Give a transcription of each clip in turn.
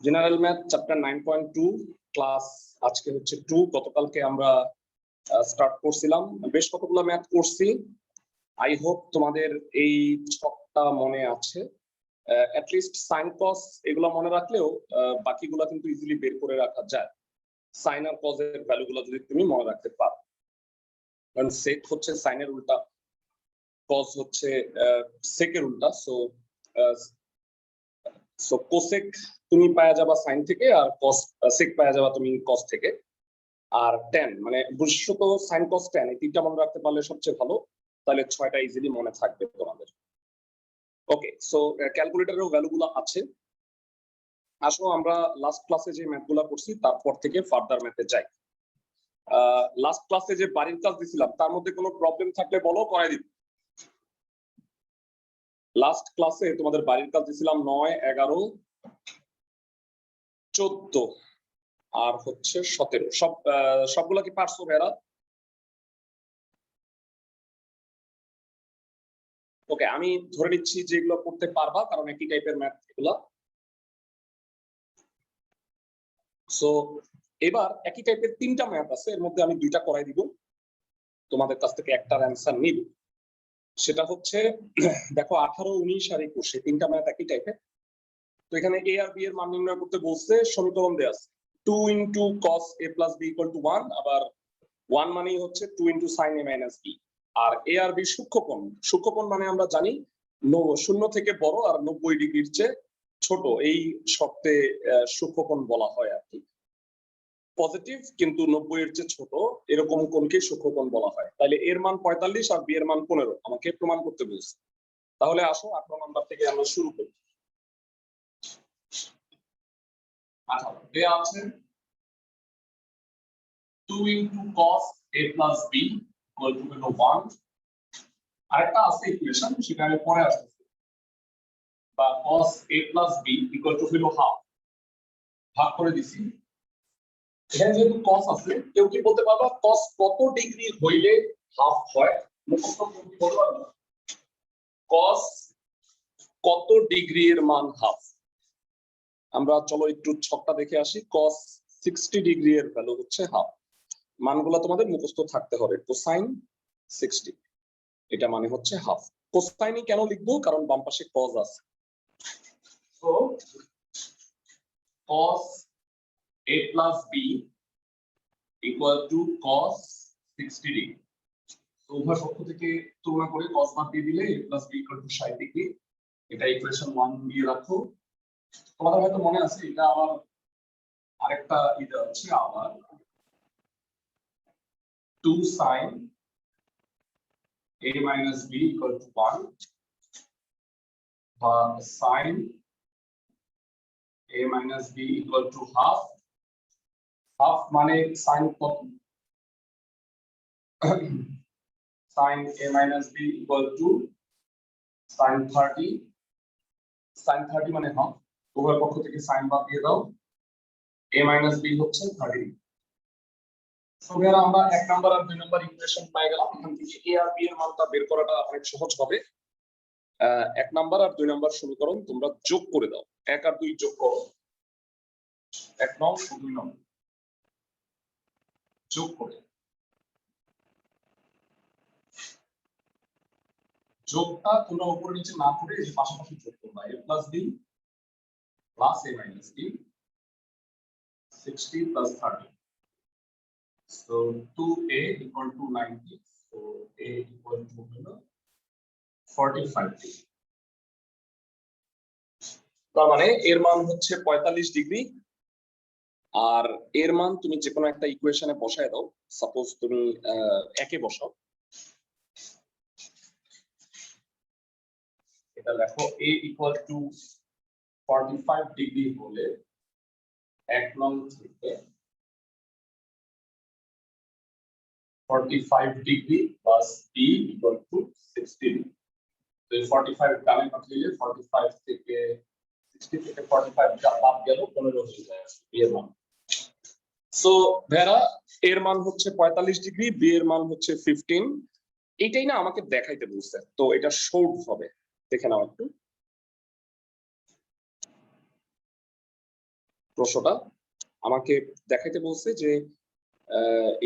General math chapter 9.2 class আজকে হচ্ছে 2। গতকালকে আমরা স্টার্ট করছিলাম, বেশ কতগুলো ম্যাথ করছি। আই হোপ তোমাদের এই ছকটা মনে আছে, অ্যাট লিস্ট সাইন কস এগুলো মনে রাখলেও বাকিগুলো কিন্তু ইজিলি বের করে রাখা যায়। সাইন আর কস এর ভ্যালুগুলো যদি তুমি মনে রাখতে পারো, কারণ সেক হচ্ছে সাইনের উল্টা, কস হচ্ছে সেকের উল্টা। সো কোসেক তুমি পাওয়া যাবা সাইন থেকে, আর কস সেক পাওয়া যাবা তুমি কস থেকে। আর ট্যান মানে বিশেষত সাইন কস ট্যান এই তিনটা মনে রাখতে পারলে সবচেয়ে ভালো, তাহলে 6টা ইজিলি মনে থাকবে তোমাদের। ওকে, সো ক্যালকুলেটরেও ভ্যালুগুলো আছে। আসো আমরা লাস্ট ক্লাসে যে ম্যাথগুলো করছি তারপর থেকে ফার্দার ম্যাথে যাই। লাস্ট ক্লাসে যে বাড়ির কাজ দিছিলাম তার মধ্যে কোনো প্রবলেম থাকলে বলো, করাই দিব। লাস্ট ক্লাসে তোমাদের বাড়ির কাজ দিছিলাম 9, 11, 14 আর হচ্ছে 17। সবগুলা কি পারছো ভাইরা? ওকে, আমি ধরে নিচ্ছি যে এগুলো করতে পারবা, কারণ একই টাইপের ম্যাথ এগুলা। সো এবার একই টাইপের 3টা ম্যাথ আছে, এর মধ্যে আমি 2টা করাই দিব, তোমাদের কাছ থেকে একটার অ্যান্সার নিব। সেটা হচ্ছে দেখো 18, 19 আর 21 এই 3টা ম্যাথ একই টাইপের। তো এখানে এ আর বি এর মান নির্ণয় করতে বলছে, সমীকরণ দেয়া আছে 2 × cos a + b = 1, আবার 1 মানেই হচ্ছে 2 × sin a - b। আর এ আর বি সূক্ষ্মকোণ, সূক্ষ্মকোণ মানে আমরা জানি 0 থেকে বড় আর 90 ডিগ্রির চেয়ে ছোট, এই শর্তে সূক্ষ্মকোণ বলা হয় আর কি। পজিটিভ কিন্তু 90 এর চেয়ে ছোট এরকম কোণকে সূক্ষ্মকোণ বলা হয়। তাহলে এর মান 45 আর বি এর মান 15 আমাকে প্রমাণ করতে বলছে। তাহলে আসো 18 নাম্বার থেকে আমরা শুরু করি। আচ্ছা, দেয়া আছে 2 × cos a + b = 1। আরেকটা আছে ইকুয়েশন, সেটা আমি পরে আসতেছি। বা cos a + b = হাফ, ভাগ করে দিছি। এখানে যেহেতু cos আছে, কেউ কি বলতে পারবা cos কত ডিগ্রি হইলে হাফ হয়? মুখস্থ কি বলতে পারবা? cos কত ডিগ্রি এর মান হাফ? আমরা চলো একটু ছকটা দেখে আসি। cos 60 ডিগ্রি এর ভ্যালু হচ্ছে হাফ। মানগুলো তোমাদের মুখস্থ থাকতে হবে। কোসাইন 60 এটা মানে হচ্ছে হাফ। কোসাইনই কেন লিখবো? কারণ বাম পাশে cos আছে। তো cos a + b = cos 60 degree. তো উভয় পক্ষ থেকে তুলনা করে cos বাদ দিয়ে দিলে a + b = 60 ডিগ্রি। এটা ইকুয়েশন 1 দিয়ে রাখো। তোমাদের হয়তো মনে আছে, এটা আবার আরেকটা এটা হচ্ছে আবার 2 sin a - b = 1 বা sin a - b = half। Half মানে sin কত? sin a - b = sin 30। sin 30 মানে হাফ। উভয় পক্ষ থেকে sin বাদ দিয়ে দাও, a - b হচ্ছে 30। সুতরাং আমরা 1 নাম্বার আর 2 নাম্বার ইকুয়েশন পেয়ে গেলাম। এখান থেকে a আর b এর মানটা বের করাটা অনেক সহজ হবে। 1 নাম্বার আর 2 নাম্বার সমীকরণ তোমরা যোগ করে দাও। 1 আর 2 যোগ করো, 1 নং 2 নং যোগ করে, যোগটা তোমরা উপরে নিচে না করে এই পাশাপাশি যোগ করবা। a + b + a - b 60 + 30। So 2a = 90, so a = 45 তার মানে এর মান হচ্ছে 45 ডিগ্রি। আর এর মান তুমি যে কোনো একটা ইকুয়েশনে বসায় দাও। সাপোজ তুমি একে বসাও, এটা লেখো a = 45 ডিগ্রি হলে 1 নং থেকে 45 ডিগ্রি প্লাস b = 60 ডিগ্রি। তো 45 ডানে পাঠিয়ে 45 থেকে 60 থেকে 45 বাদ গেল 15 হয়ে যায় b এর মান। সো ভেরা এর মান হচ্ছে 45 ডিগ্রি, b এর মান হচ্ছে 15। এটাই না আমাকে দেখাইতে বলছে, তো এটা শর্ট হবে, দেখে নাও একটু। প্রশ্নটা আমাকে দেখাইতে বলছে যে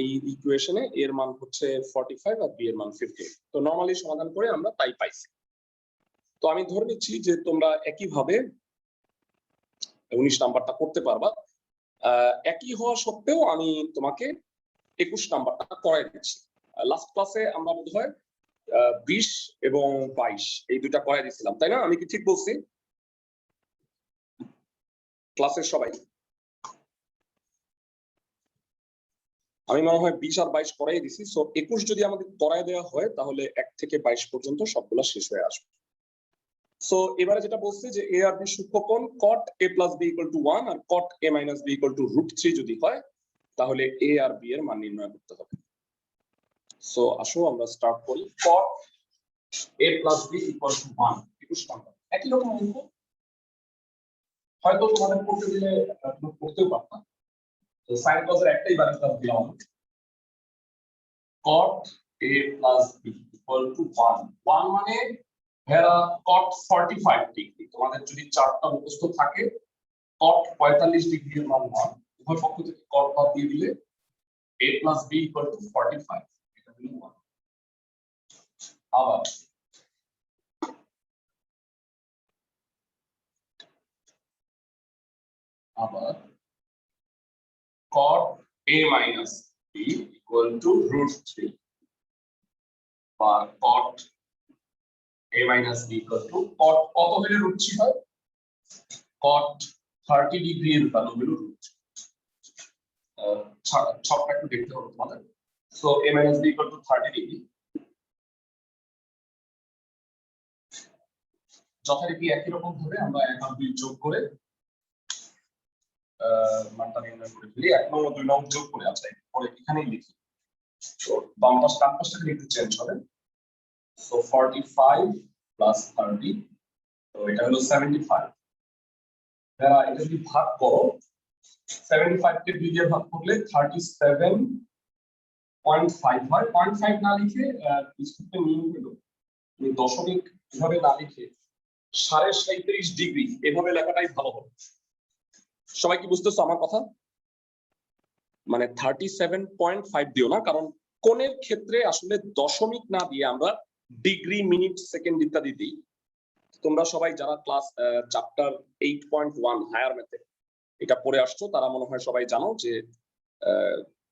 এই ইকুয়েশনে এর মান হচ্ছে 45 আর বি এর মান 50। তো নরমালি সমাধান করে আমরা তাই পাইছি। তো আমি ধরে নিচ্ছি যে তোমরা একইভাবে 19 নাম্বারটা করতে পারবা। একই হওয়া সত্ত্বেও আমি তোমাকে 21 নাম্বারটা করাই দিচ্ছি। লাস্ট ক্লাসে আমরা বোধহয় 20 এবং 22 এই দুইটা করাই দিয়েছিলাম, তাই না? আমি কি ঠিক বলছি? ক্লাসের সবাই আমি মনে হয় 20 আর 22 করাই দিছি। সো 21 যদি আমাদের করাই দেওয়া হয় তাহলে 1 থেকে 22 পর্যন্ত সবগুলো শেষ হয়ে আসবে। সো এবারে যেটা বলছে যে এ আর বি সূক্ষ্মকোণ cot a plus b equal to 1 আর cot a minus b equal to √3 যদি হয় তাহলে এ আর বি এর মান নির্ণয় করতে হবে। সো আসো আমরা স্টার্ট করি। cot a plus b equal to 1 21 number একই রকম অঙ্ক, হয়তো তোমাদের করতে দিলে তুমি করতেও পারতা। তো sin cos এর একটাই ব্যালেন্স দিলাম, cot a plus b equal to 1 1 মানে হেরা cot 45 ডিগ্রি। তোমাদের যদি চার্টটা মুখস্থ থাকে cot 45 ডিগ্রি এর মান 1, উভয় পক্ষ থেকে cot বাদ দিয়ে দিলে a plus b equal to 45, এটা হলো 1। আবার cot a minus b equal to √3 বা cot a minus b equal to cot কত হলে √3 হয়? cot 30 ডিগ্রি এর ভ্যালু হলো √3। ছকটা একটু দেখতে হবে তোমাদের। So a minus b equal to 30 degree, যথারীতি একই রকম ভাবে আমরা 1 আর 2 যোগ করে মানটা নির্ণয় করে ফেলি। 1 নং ও 2 নং যোগ করে আছে পরে এখানেই লিখি। তো বাম পাশ ডান পাশটা একটু চেঞ্জ হবে। সো 45 প্লাস 30, তো এটা হলো 75। এরা এটা যদি ভাগ করো 75 কে 2 দিয়ে ভাগ করলে 37.5 হয়। 0.5 না লিখে স্ক্রিপ্টে নিয়ম হলো তুমি দশমিক এভাবে না লিখে 37.5 ডিগ্রি এভাবে লেখাটাই ভালো হবে। সবাই কি বুঝতেছো আমার কথা? মানে 37.5 দিও না, কারণ কোণের ক্ষেত্রে আসলে দশমিক না দিয়ে আমরা ডিগ্রি, মিনিট, সেকেন্ড ইত্যাদি দিই। তোমরা সবাই যারা ক্লাস চ্যাপ্টার 8.1 হায়ার ম্যাথে এটা পড়ে আসছো তারা মনে হয় সবাই জানো যে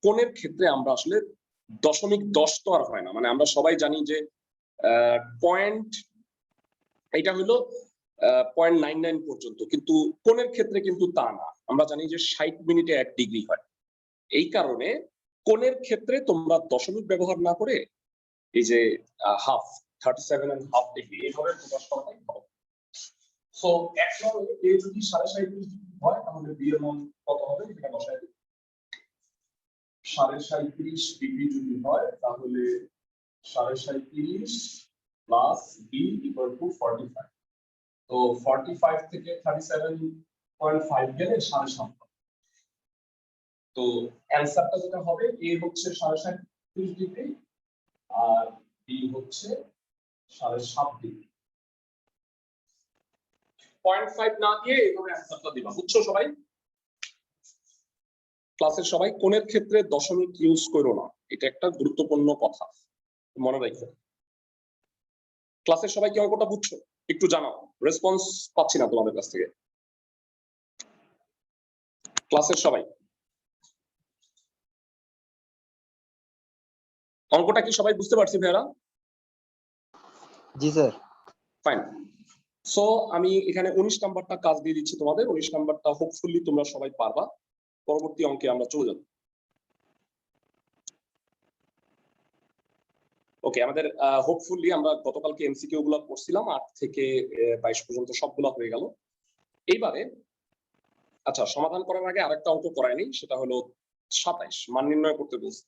কোণের ক্ষেত্রে আমরা আসলে দশমিক 10 তো আর হয় না। মানে আমরা সবাই জানি যে পয়েন্ট এটা হলো 0.99 পর্যন্ত, কিন্তু কোণের ক্ষেত্রে কিন্তু তা না। আমরা জানি যে 60 মিনিটে 1 ডিগ্রি হয়। এই কারণে কোণের ক্ষেত্রে তোমরা দশমিক ব্যবহার না করে এই যে হাফ 37.5 ডিগ্রি এইভাবে প্রকাশ করাটাই ভালো। সো একভাবে এ যদি 37.5 ডিগ্রি হয় তাহলে বি এর মান কত হবে এটা বসাই দিই। 37.5 ডিগ্রি যদি হয় তাহলে 37.5 প্লাস বি ইকুয়াল টু 45। তো 45 থেকে 37.5 গেলে 7.5। তো অ্যানসারটা যেটা হবে এ হচ্ছে 37.5 ডিগ্রি আর বি হচ্ছে 7.5 ডিগ্রি। 0.5 না দিয়ে এইভাবে অ্যানসারটা দিবা, বুঝছো সবাই? ক্লাসের সবাই কোণের ক্ষেত্রে দশমিক ইউজ করো না, এটা একটা গুরুত্বপূর্ণ কথা মনে রাখো। ক্লাসের সবাই কি অঙ্কটা বুঝছো? একটু জানাও, রেসপন্স পাচ্ছি না তোমাদের কাছ থেকে। ক্লাসের সবাই অঙ্কটা কি সবাই বুঝতে পারছি ভাইরা? জি স্যার। ফাইন। সো আমি এখানে 19 নাম্বারটা কাজ দিয়ে দিচ্ছি তোমাদের। 19 নাম্বারটা হোপফুলি তোমরা সবাই পারবা। পরবর্তী অঙ্কে আমরা চলে যাব। ওকে, আমাদের হোপফুলি আমরা গতকালকে এমসিকিউ গুলো করছিলাম 8 থেকে 22 পর্যন্ত সবগুলো হয়ে গেল। এইবারে আচ্ছা, সমাধান করার আগে আরেকটা অঙ্ক করায়নি, সেটা হলো 27 মান নির্ণয় করতে বলছি।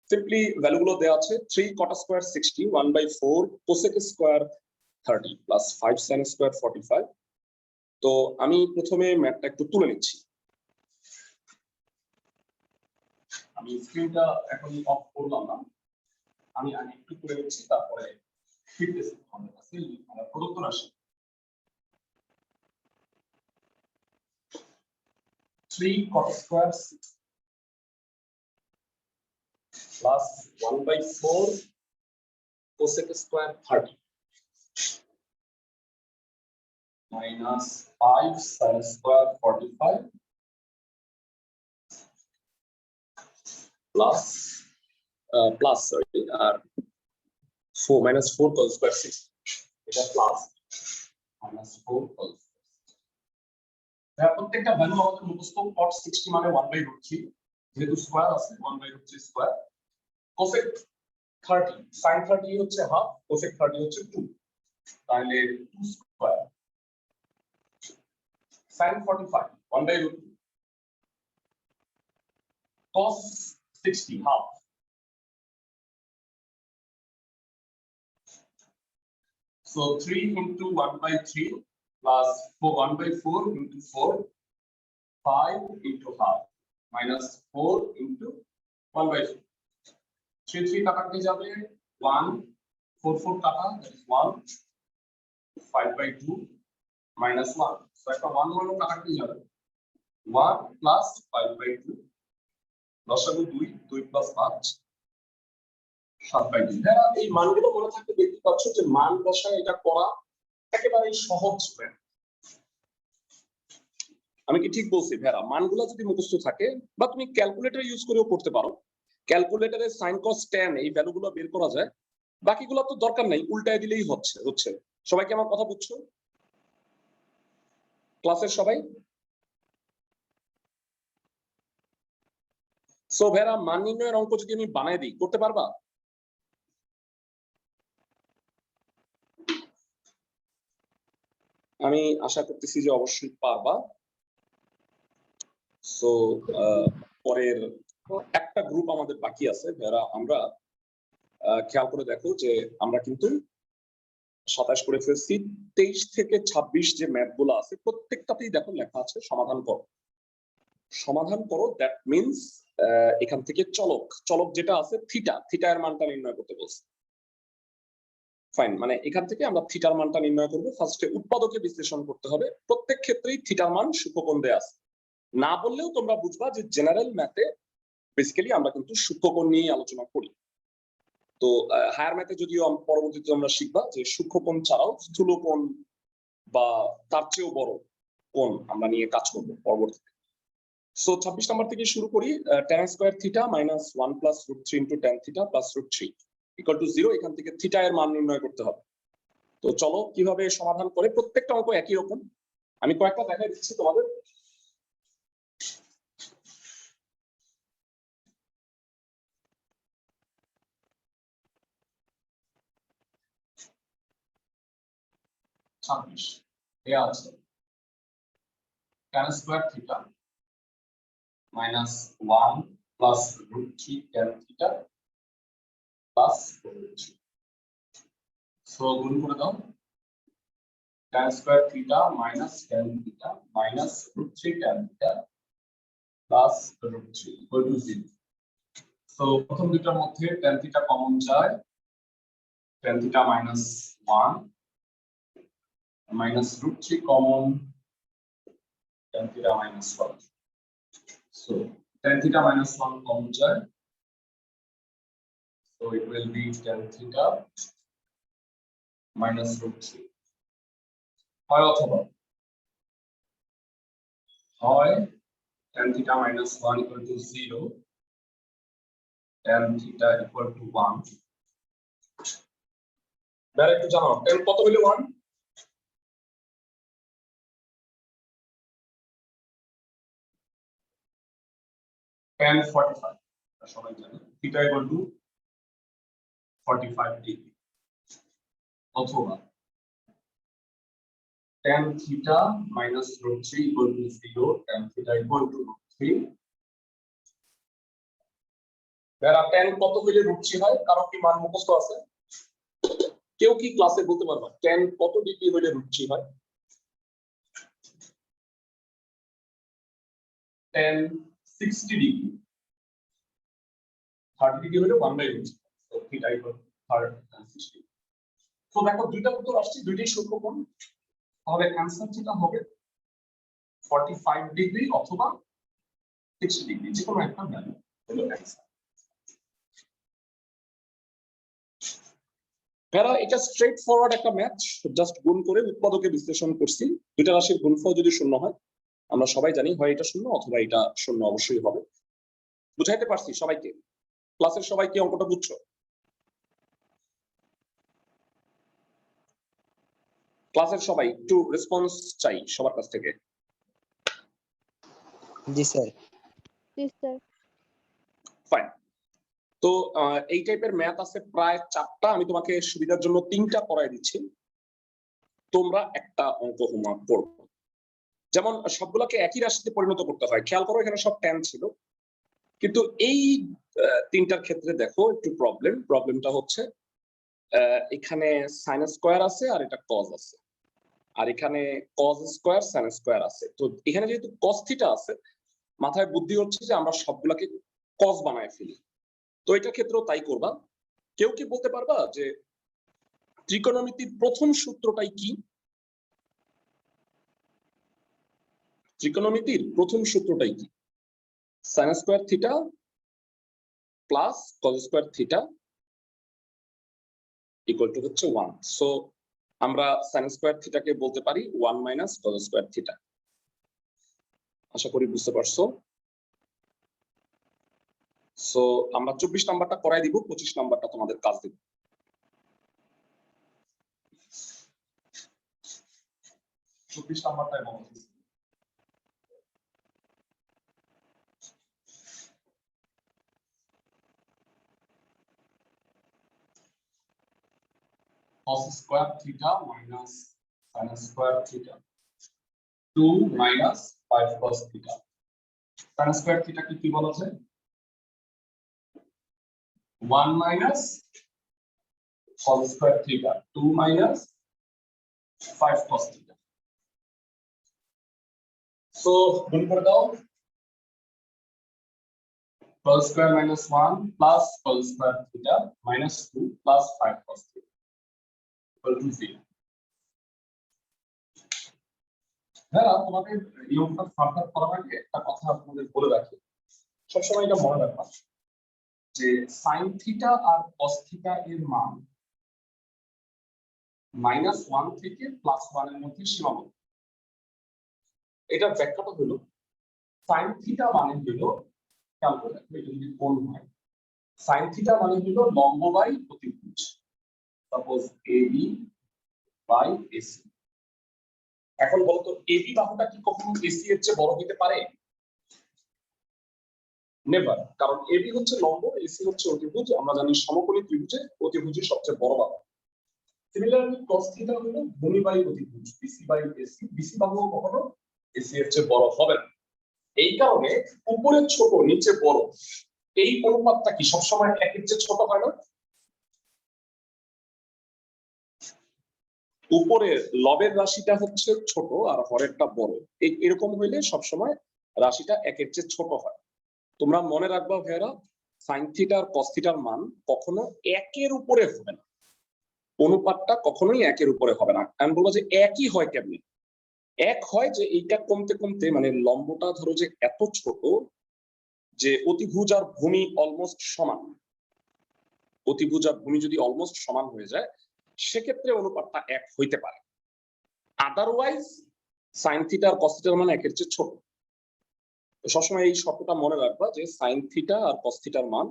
সিম্পলি ভ্যালুগুলো দেওয়া আছে 3 cot square 60 1/4 cosec square 30 plus 5 sin square 45। তো আমি প্রথমে ম্যাথটা একটু তুলে নিচ্ছি। আমি স্ক্রিনটা এখন অফ করলাম না, আমি আগে একটু তুলে নিচ্ছি, তারপরে ফিটনেস আমাদের কাছে প্রদত্ত রাশি। 3 cot square 6 plus 1/4 cosec square 30 minus 5 sin square 45 plus sorry 4 minus 4 cos square 6 এটা প্লাস minus 4 cos প্রত্যেকটা ভ্যালু আমাদের মুখস্থ cot 60 মানে 1/√3 যেহেতু স্কয়ার আছে 1/√3 স্কয়ার cosec 30 sin 30 হচ্ছে হাফ cosec 30 হচ্ছে 2 তাহলে 2 square sin 45 1/√2 cos 60 half so 3 into 1/3 plus 1/4 into 4 5 into half minus 4 into 1/4 3 কাটাতে যাবে 1 4 4 কাটা that is 1 5/2 minus 1 so একটা 1 হলো কাটাতে যাবে 1 plus 5/2 লসাগু 2 2 plus 5 7/2 যারা এই মানগুলো মনে থাকতে দেখতে পাচ্ছ যে মান বসায় এটা করা একেবারে সহজ ব্যাপার আমি কি ঠিক বলছি ভেরা মানগুলো যদি মুখস্থ থাকে বা তুমি ক্যালকুলেটর ইউজ করেও করতে পারো ক্যালকুলেটরে sin cos tan এই ভ্যালুগুলো বের করা যায় বাকিগুলো তো দরকার নাই উল্টায় দিলেই হচ্ছে সবাই কি আমার কথা বুঝছো ক্লাসের সবাই সো ভেরা মান নির্ণয়ের অঙ্ক যদি আমি বানায় দিই করতে পারবা আমি আশা করতেছি যে অবশ্যই পারবা সো পরের একটা গ্রুপ আমাদের বাকি আছে যারা আমরা খেয়াল করে দেখো যে আমরা কিন্তু 27 করে ফেলছি 23 থেকে 26 যে ম্যাথগুলো আছে প্রত্যেকটাতেই দেখো লেখা আছে সমাধান করো দ্যাট মিন্স এখান থেকে চলক যেটা আছে থিটা এর মানটা নির্ণয় করতে বলছে ফাইন মানে এখান থেকে আমরা থিটার মানটা নির্ণয় করব ফার্স্টে উৎপাদকে বিশ্লেষণ করতে হবে প্রত্যেক ক্ষেত্রেই থিটার মান সূক্ষ্মকোণ দেয়া আছে না বললেও তোমরা বুঝবা যে জেনারেল ম্যাথে বেসিক্যালি আমরা কিন্তু সূক্ষ্মকোণ নিয়ে আলোচনা করি তো হায়ার ম্যাথে যদিও পরবর্তীতে আমরা শিখবা যে সূক্ষ্মকোণ ছাড়াও স্থূলকোণ বা তার চেয়েও বড় কোণ আমরা নিয়ে কাজ করব পরবর্তীতে সো 26 নম্বর থেকে শুরু করি tan square theta minus 1 plus √3 into tan theta plus √3 equal to 0 এখান থেকে থিটা এর মান নির্ণয় করতে হবে তো চলো কিভাবে সমাধান করে প্রত্যেকটা অঙ্ক একই রকম আমি কয়েকটা দেখাই দিচ্ছি তোমাদের আছে tan square theta minus 1 plus √3 tan theta plus √3 so গুণ করে দাও tan square theta minus tan theta minus √3 tan theta plus √3 equal to 0 so প্রথম দুটোর মধ্যে tan theta কমন যায় tan theta minus 1 minus √3 common tan theta minus 1 so tan theta minus 1 common যায় so it will be tan theta minus √3 হয় অথবা হয় tan theta minus 1 equal to 0 tan theta equal to 1 direct জানো tan কত হইলে 1 tan 45 সবাই জানে theta equal to 45 degree অথবা tan theta minus √3 equal to 0 tan theta equal to √3 যারা tan কত হইলে √3 হয় কারো কি মান মুখস্থ আছে কেউ কি ক্লাসে বলতে পারবা tan কত ডিগ্রি হইলে √3 হয় tan 60 ডিগ্রি 30 ডিগ্রি হলে 1/√3 so theta equal to 60 তো দেখো দুইটা উত্তর আসছে দুইটাই সূক্ষ্মকোণ তাহলে অ্যানসার যেটা হবে 45 ডিগ্রি অথবা 60 ডিগ্রি যে কোনো একটা ভ্যালু হলো অ্যান্সার। ভাইরা এটা স্ট্রেট ফরওয়ার্ড একটা ম্যাথ, জাস্ট গুণ করে উৎপাদকে বিশ্লেষণ করছি। দুইটা রাশির গুণফল যদি শূন্য হয় আমরা সবাই জানি হয় এটা শূন্য অথবা এটা শূন্য অবশ্যই হবে। বুঝাইতে পারছি সবাইকে? ক্লাসের সবাই কি অঙ্কটা বুঝছো? ক্লাসের সবাই একটু রেসপন্স চাই সবার কাছ থেকে। জি স্যার। জি স্যার। ফাইন। তো এই টাইপের ম্যাথ আছে প্রায় 4টা, আমি তোমাকে সুবিধার জন্য 3টা করাই দিচ্ছি, তোমরা একটা অঙ্ক হোমওয়ার্ক করো। যেমন সবগুলোকে একই রাশিতে পরিণত করতে হয়, খেয়াল করো এখানে সব tan ছিল, কিন্তু এই 3টার ক্ষেত্রে দেখো একটু প্রবলেমটা হচ্ছে এখানে sin স্কয়ার আছে আর এটা cos আছে, আর এখানে cos স্কয়ার sin স্কয়ার আছে। তো এখানে যেহেতু cos থিটা আছে, মাথায় বুদ্ধি হচ্ছে যে আমরা সবগুলাকে cos বানায় ফেলি। তো এটার ক্ষেত্রেও তাই করবা। কেউ কি বলতে পারবা যে ত্রিকোণমিতির প্রথম সূত্রটাই কি? ত্রিকোণমিতির প্রথম সূত্রটাই কি? sin square theta plus cos square theta equal to হচ্ছে 1। সো আমরা sin স্কয়ার থিটাকে বলতে পারি 1 মাইনাস cos স্কয়ার থিটা। আশা করি বুঝতে পারছো। সো আমরা 24 নাম্বারটা করাই দিব, 25 নাম্বারটা তোমাদের কাজ দিব। চব্বিশ নাম্বারটাই বলতেছি। cos square theta minus sin square theta 2 minus 5 cos theta. sin square theta কি বলা যায়? 1 minus cos square theta 2 minus 5 cos theta. So গুণ করে দাও, cos square minus 1 plus cos square theta minus 2 plus 5 cos theta equal to 0। হ্যাঁ, তোমাদের এই অঙ্কটা ফার্দার করার আগে একটা কথা আপনাদের বলে রাখি, সবসময় এটা মনে রাখবা যে sin থিটা আর cos থিটা এর মান -1 থেকে +1 এর মধ্যে সীমাবদ্ধ। এটার ব্যাখ্যাটা হলো sin থিটা মানে হলো, খেয়াল করে রাখবে এটা যদি কোণ হয়, sin থিটা মানে হলো লম্ব বাই অতিভুজ। Suppose AB by AC। এখন বলো তো AB বাহুটা কি কখনো AC এর চেয়ে বড় হতে পারে? নেভার, কারণ AB হচ্ছে লম্ব, AC হচ্ছে অতিভুজ। আমরা জানি সমকোণী ত্রিভুজে অতিভুজই সবচেয়ে বড় বাহু। সিমিলারলি cos থিটা হলো ভূমি বাই অতিভুজ, BC বাই AC। BC বাহু কখনো AC এর চেয়ে বড় হবে না। এই কারণে উপরে ছোট নিচে বড় এই অনুপাতটা কি সবসময় একের চেয়ে ছোট হয় না? উপরে লবের রাশিটা হচ্ছে ছোট আর হরেরটা বড়, এরকম হইলে সবসময় রাশিটা একের চেয়ে ছোট হয়। তোমরা মনে রাখবা ভাইরা, sin থিটা আর cos থিটার মান কখনো একের উপরে হবে না, অনুপাতটা কখনোই একের উপরে হবে না। আমি বলবো যে একই হয় কেমনে? এক হয় যে এইটা কমতে কমতে মানে লম্বটা ধরো যে এত ছোট যে অতিভুজ আর ভূমি অলমোস্ট সমান। অতিভুজ আর ভূমি যদি অলমোস্ট সমান হয়ে যায় সেক্ষেত্রে অনুপাতটা এক হইতে পারে। আদারওয়াইজ sin থিটা আর cos থিটার মান একের চেয়ে ছোট। তো সবসময় এই শর্তটা মনে রাখবা যে sin থিটা আর cos থিটার মান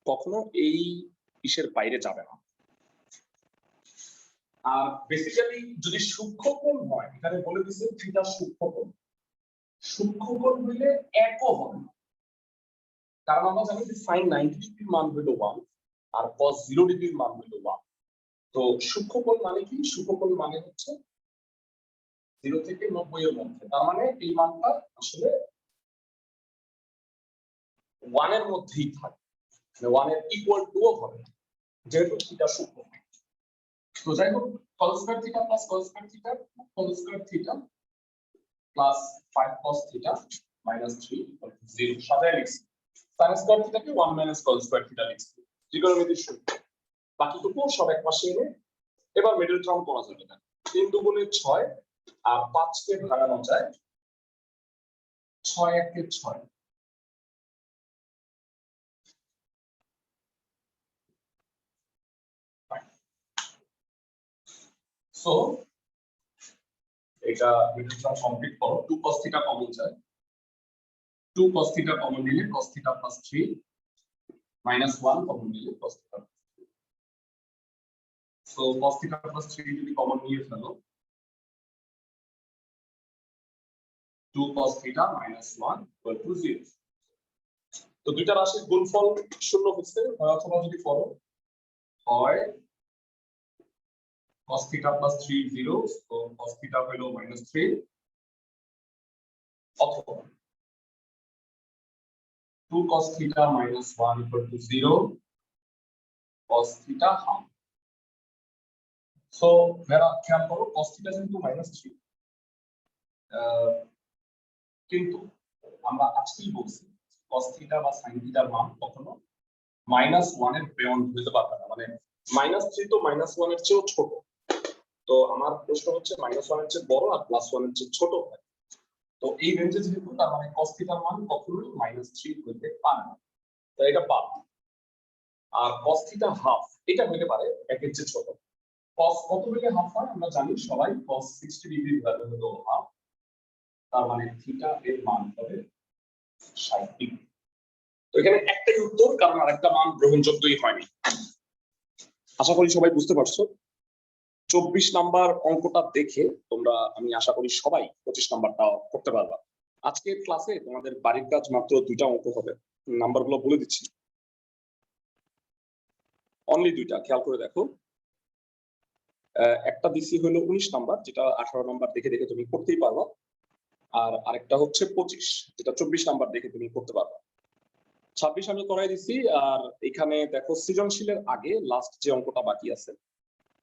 কখনো এই ইসের বাইরে যাবে না। আর বেসিক্যালি যদি সূক্ষ্মকোণ হয়, এখানে বলে দিয়েছে থিটা সূক্ষ্মকোণ, সূক্ষ্মকোণ হইলে একও হবে না, কারণ আমরা জানি যে sin 90 ডিগ্রির মান হলো 1 আর cos 0 ডিগ্রির মান হলো 1। তো সূক্ষ্মকোণ মানে কি? সূক্ষ্মকোণ মানে হচ্ছে 0 থেকে 90 এর মধ্যে, তার মানে এই মানটা আসলে 1 এর মধ্যেই থাকে, মানে 1 এর ইকুয়াল টু হবে না, যেহেতু থিটা সূক্ষ্মকোণ। তো যাই হোক, cos square theta plus cos square theta, cos square theta plus 5 cos theta minus 3 0 সাজায় লিখছি। sin স্কয়ার থিটাকে 1 মাইনাস cos স্কয়ার থিটা লিখছি, ত্রিকোণমিতির সূত্র। বাকিটুকু সব এক পাশে এনে এবার মিডল টার্ম করা যাবে না। 3 দুগুণে 6 আর 5 কে ভাগানো যায় 6 একে 6, সো এটা মিডল কমপ্লিট করো 2 cos θ কমন যায় 2 cos θ কমন নিলে cos θ প্লাস 3 মাইনাস 1 কমন নিলে cos θ সো cos θ প্লাস 3 যদি কমন নিয়ে ফেলো 2 cos θ minus 1 equal to 0 তো দুইটা রাশির গুণফল শূন্য হচ্ছে অথবা যদি করো হয় cos θ plus 3 0 so cos θ হলো -3 অথবা 2 cos θ minus 1 equal to 0 cos θ half so মেরা খেয়াল করো cos θ কিন্তু -3 কিন্তু আমরা আজকেই বলছি cos θ বা sin θ এর মান কখনো -1 এর বিয়ন্ড হতে পারে না মানে -3 তো -1 এর চেয়েও ছোট তো আমার প্রশ্ন হচ্ছে -1 এর চেয়ে বড় আর +1 এর চেয়ে ছোট হয় তো এই রেঞ্জে যেহেতু তার মানে cos θ এর মান কখনোই -3 হতে পারে না তো এটা বাদ আর cos θ হাফ এটা হতে পারে 1 এর চেয়ে ছোট cos কত হলে হাফ হয় আমরা জানি সবাই cos 60 ডিগ্রি ভ্যালু হলো হাফ তার মানে θ এর মান হবে 60 ডিগ্রি তো এখানে একটাই উত্তর কারণ আরেকটা মান গ্রহণযোগ্যই হয়নি আশা করি সবাই বুঝতে পারছো 24 নাম্বার অঙ্কটা দেখে তোমরা আমি আশা করি সবাই 25 নাম্বারটা করতে পারবা আজকের ক্লাসে তোমাদের বাড়ির কাজ মাত্র দুইটা অঙ্ক হবে নাম্বারগুলো বলে দিচ্ছি অনলি দুইটা খেয়াল করে দেখো একটা দিছি হলো 19 নাম্বার যেটা 18 নাম্বার দেখে দেখে তুমি করতেই পারবা আর আরেকটা হচ্ছে 25 যেটা 24 নাম্বার দেখে তুমি করতে পারবা 26 আমি করাই দিছি আর এখানে দেখো সৃজনশীলের আগে লাস্ট যে অঙ্কটা বাকি আছে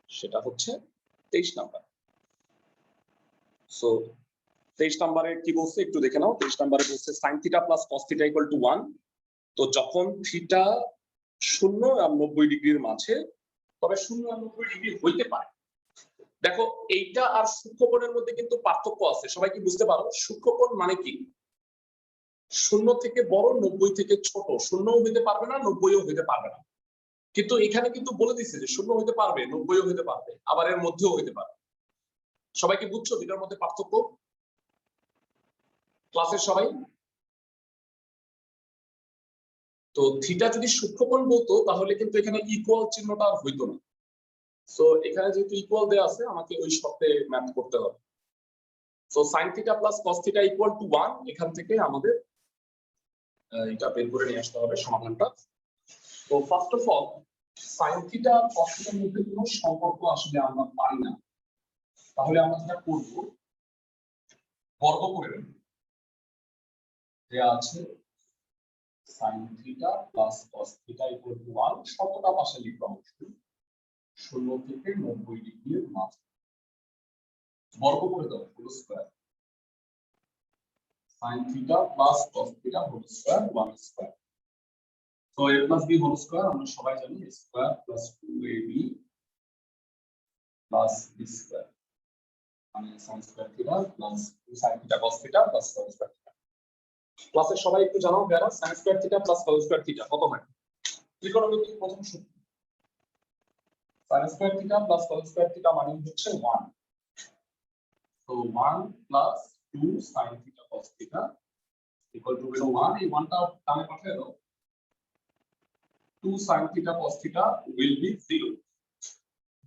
সেটা হচ্ছে 23 নাম্বার সো 23 নম্বরে কি বলছে একটু দেখে নাও 23 নম্বরে বলছে sin θ plus cos θ equal to 1 তো যখন θ 0 আর 90 ডিগ্রির মাঝে তবে 0 আর 90 ডিগ্রি হইতে পারে দেখো এইটা আর সূক্ষ্মকোণের মধ্যে কিন্তু পার্থক্য আছে সবাই কি বুঝতে পারো সূক্ষ্মকোণ মানে কি 0 থেকে বড় 90 থেকে ছোট 0ও হইতে পারবে না 90ও হইতে পারবে না কিন্তু এখানে কিন্তু বলে দিচ্ছে যে 0 হইতে পারবে 90ও হইতে পারবে আবার এর মধ্যেও হইতে পারবে সবাই কি বুঝছো দুটার মধ্যে পার্থক্য ক্লাসের সবাই তো থিটা যদি সূক্ষ্মকোণ বলতো তাহলে কিন্তু এখানে ইকুয়াল চিহ্নটা আর হইতো না সো এখানে যেহেতু ইকুয়াল দেয়া আছে আমাকে ওই শর্তে ম্যাথ করতে হবে so sin θ plus cos θ equal to 1 এখান থেকে আমাদের এটা বের করে নিয়ে আসতে হবে সমাধানটা তো first of all sin θ cos θ এর মধ্যে কোনো সম্পর্ক আসলে আমরা পাই না তাহলে আমরা যেটা করব বর্গ করে নেব দেয়া আছে sin θ plus cos θ equal to 1 শতটা পাশে লিখব অবশ্যই 0 থেকে 90 ডিগ্রির মাঝে বর্গ করে দাও whole square sin θ plus cos θ whole square 1 square তো a plus b whole square আমরা সবাই জানি a square plus 2ab plus b square মানে sin square θ plus sin θ cos θ plus cos square θ ক্লাসের সবাই একটু জানাও যারা sin square θ plus cos square θ কত হয় ত্রিকোণমিতিক প্রথম সূত্র sin square θ plus cos square θ মানে হচ্ছে 1 so 1 plus 2 sin θ cos θ equal to 1 এই 1টা ডানে পাঠিয়ে দাও 2 sin θ cos θ will be 0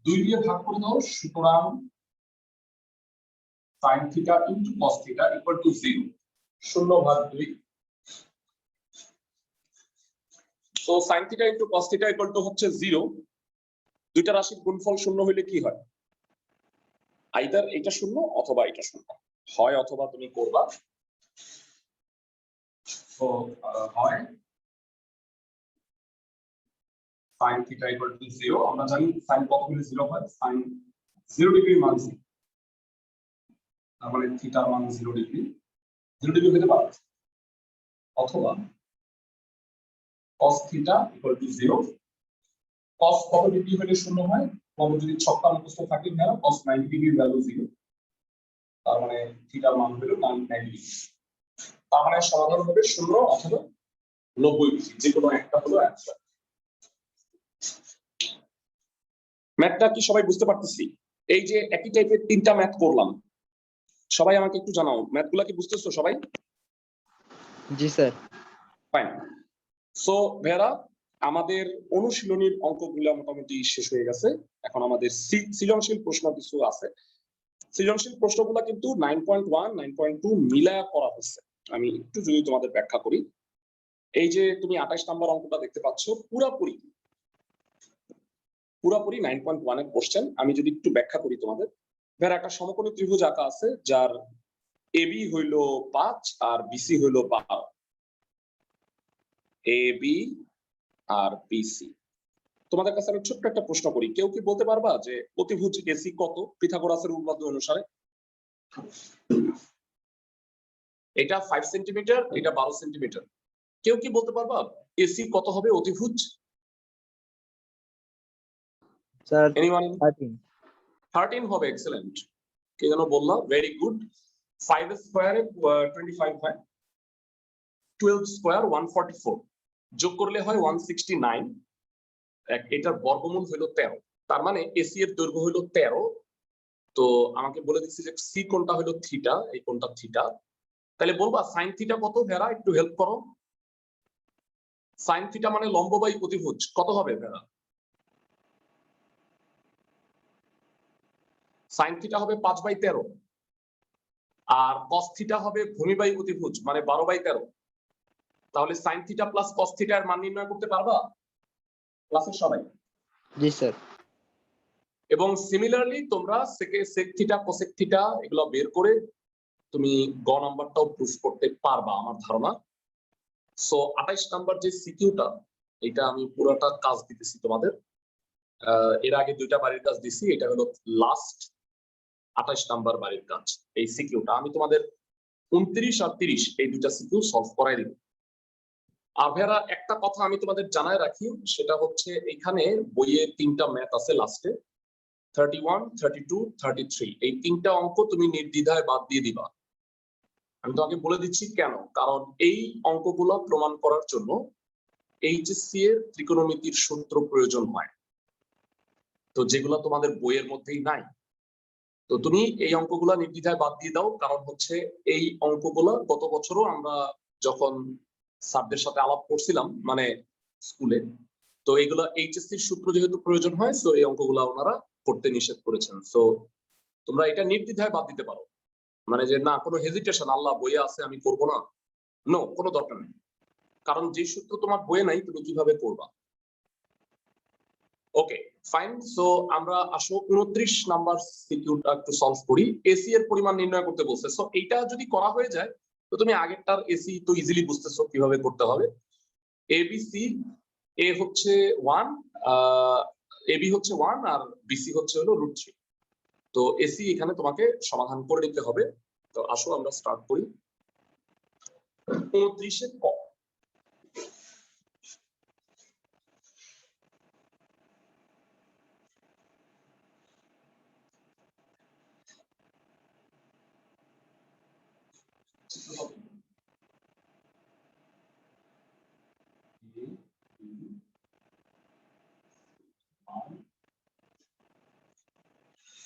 2 দিয়ে ভাগ করে দাও সুতরাং sin θ into cos θ equal to 0 0 ভাগ 2 so sin θ into cos θ equal to হচ্ছে 0 দুইটা রাশির গুণফল শূন্য হইলে কি হয় আইদার এটা শূন্য অথবা এটা শূন্য হয় অথবা তুমি করবা তো হয় sin θ equal to 0 আমরা জানি sin কত হলে 0 হয় sin 0 ডিগ্রি মান 0 তার মানে θ মান 0 ডিগ্রি হতে পারে অথবা cos θ equal to 0 cos কত ডিগ্রি হলে শূন্য হয় কত যদি ছক্কা মুখস্থ থাকে না cos 90 ডিগ্রি ভ্যালু 0 তার মানে θ মান হলো 90 ডিগ্রি তার মানে সমাধান হবে 0 অথবা 90 ডিগ্রি যে কোনো একটা হলো অ্যানসার ম্যাথটা কি সবাই বুঝতে পারতেছি এই যে একই টাইপের তিনটা ম্যাথ করলাম, সবাই আমাকে একটু জানাও ম্যাথগুলা কি বুঝতেছো সবাই? জি স্যার। ফাইন। সো ভেরা, আমাদের অনুশীলনীর অঙ্কগুলো মোটামুটি শেষ হয়ে গেছে। এখন আমাদের সৃজনশীল প্রশ্ন কিছু আছে। সৃজনশীল প্রশ্নগুলো কিন্তু 9.1 9.2 মিলায়া করা হচ্ছে। আমি একটু যদি তোমাদের ব্যাখ্যা করি, এই যে তুমি 28 নাম্বার অঙ্কটা দেখতে পাচ্ছ, পুরাপুরি 9.1 এর কোশ্চেন। আমি যদি একটু ব্যাখ্যা করি তোমাদের, ধর একটা সমকোণী ত্রিভুজ আঁকা আছে যার এবি হইল 5 আর বিসি হইল 12। এবি আর বিসি। তোমাদের কাছে আমি ছোট্ট একটা প্রশ্ন করি, কেউ কি বলতে পারবা যে অতিভুজ এসি কত পিথাগোরাসের উপপাদ্য অনুসারে? এটা 5 সেন্টিমিটার, এটা 12 সেন্টিমিটার। কেউ কি বলতে পারবা এসি কত হবে অতিভুজ? Sir anyone? 13। 13 হবে। এক্সেলেন্ট। কে যেন বললা? Very good. 5 স্কয়ারে 25 হয়, 12 স্কয়ার 144, যোগ করলে হয় 169। এটার বর্গমূল হলো 13। তার মানে এসি এর দৈর্ঘ্য হলো 13। তো আমাকে বলে দিচ্ছে যে সি কোণটা হলো থিটা, এই কোণটা থিটা। তাহলে বলবা সাইন থিটা কত? ভেরা একটু হেল্প করো। সাইন থিটা মানে লম্ব বাই অতিভুজ কত হবে ভেরা? সাইন থিটা হবে 5/13, আর কস থিটা হবে ভূমি বাই অতিভুজ মানে 12/13। তাহলে sine theta plus cos theta এর মান নির্ণয় করতে পারবা ক্লাসের সবাই? জি স্যার। এবং সিমিলারলি তোমরা সেক থিটা কোসেক থিটা এগুলো বের করে তুমি গ নাম্বারটাও প্রুফ করতে পারবা আমার ধারণা। সো 28 নাম্বার যে সিকিউটা, এটা আমি পুরোটা কাজ দিতেছি তোমাদের। এর আগে দুইটা বাড়ির কাজ দিছি, এটা হলো লাস্ট 28 নাম্বার বাড়ির কাজ। এই সিকিউটা আমি তোমাদের 29 আর 30 এই দুইটা সিকিউ সলভ করাই দিব। আর ভেরা একটা কথা আমি তোমাদের জানায় রাখি, সেটা হচ্ছে এখানে বইয়ে তিনটা ম্যাথ আছে লাস্টে, 31, 32, 33। এই তিনটা অঙ্ক তুমি নির্দ্বিধায় বাদ দিয়ে দিবা। আমি তোমাকে বলে দিচ্ছি কেন, কারণ এই অঙ্কগুলো প্রমাণ করার জন্য এইচএসসি এর ত্রিকোণমিতির সূত্র প্রয়োজন হয়, তো যেগুলো তোমাদের বইয়ের মধ্যেই নাই। তো তুমি এই অঙ্কগুলো নির্দ্বিধায় বাদ দিয়ে দাও, কারণ হচ্ছে এই অঙ্কগুলো গত বছরও আমরা যখন স্যারদের সাথে আলাপ করছিলাম মানে স্কুলে, তো এইগুলো এইচএসসি এর সূত্র যেহেতু প্রয়োজন হয়, সো এই অঙ্কগুলো ওনারা করতে নিষেধ করেছেন। সো তোমরা এটা নির্দ্বিধায় বাদ দিতে পারো, মানে যে না কোনো হেজিটেশন আল্লাহ বইয়ে আছে আমি করব না, নো, কোনো দরকার নেই। কারণ যে সূত্র তোমার বইয়ে নাই তুমি কিভাবে করবা? Okay fine. সো আমরা আসো 29 নাম্বার সিকিউরটা একটু সলভ করি। এসি এর পরিমাণ নির্ণয় করতে বলছে। সো এইটা যদি করা হয়ে যায় তো তুমি আগেরটার এসি তো ইজিলি বুঝতেছো কিভাবে করতে হবে। এবিসি, এ হচ্ছে 1, এবি হচ্ছে 1 আর বিসি হচ্ছে হলো √3। তো এসি এখানে তোমাকে সমাধান করে নিতে হবে। তো আসো আমরা স্টার্ট করি। 29 এ ক।